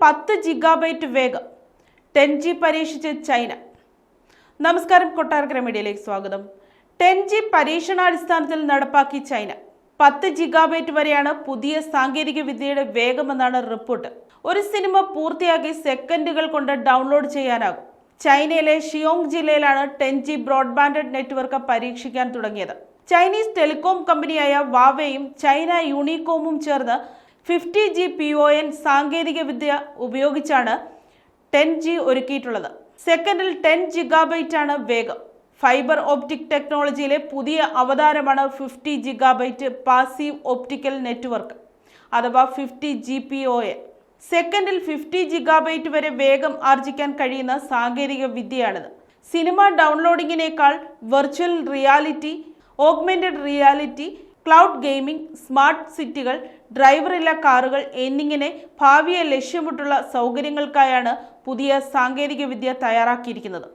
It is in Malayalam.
10 ജിഗാബൈറ്റ് വേഗം 10G പരീക്ഷിച്ച് ചൈന. നമസ്കാരം, കൊട്ടാരക്കര മീഡിയയിലേക്ക് സ്വാഗതം. 10G പരീക്ഷണാടിസ്ഥാനത്തിൽ നടപ്പാക്കി ചൈന. 10 ജിഗാബൈറ്റ് വരെയാണ് പുതിയ സാങ്കേതിക വിദ്യയുടെ വേഗമെന്നാണ് റിപ്പോർട്ട്. ഒരു സിനിമ പൂർത്തിയാക്കി സെക്കൻഡുകൾ കൊണ്ട് ഡൗൺലോഡ് ചെയ്യാനാകും. ചൈനയിലെ ഷിയോങ് ജില്ലയിലാണ് 10G ബ്രോഡ്ബാൻഡ് നെറ്റ്വർക്ക് പരീക്ഷിക്കാൻ തുടങ്ങിയത്. ചൈനീസ് ടെലികോം കമ്പനിയായ വാവേയും ചൈന യൂണികോമും ചേർന്ന് 50G PON സാങ്കേതിക വിദ്യ ഉപയോഗിച്ചാണ് 10G ഒരുക്കിയിട്ടുള്ളത്. സെക്കൻഡിൽ 10 ജിഗാബൈറ്റ് ആണ് വേഗം. ഫൈബർ ഓപ്റ്റിക് ടെക്നോളജിയിലെ പുതിയ അവതാരമാണ് 50 ജിഗാബൈറ്റ് പാസീവ് ഓപ്റ്റിക്കൽ നെറ്റ്വർക്ക് അഥവാ 50GPON. സെക്കൻഡിൽ 50 ജിഗാബൈറ്റ് വരെ വേഗം ആർജിക്കാൻ കഴിയുന്ന സാങ്കേതിക വിദ്യയാണിത്. സിനിമ ഡൗൺലോഡിങ്ങിനേക്കാൾ virtual reality, augmented reality, cloud gaming, smart സിറ്റികൾ, ഡ്രൈവറില്ല കാറുകൾ എന്നിങ്ങനെ ഭാവിയെ ലക്ഷ്യമിട്ടുള്ള സൗകര്യങ്ങൾക്കായാണ് പുതിയ സാങ്കേതിക വിദ്യ തയ്യാറാക്കിയിരിക്കുന്നത്.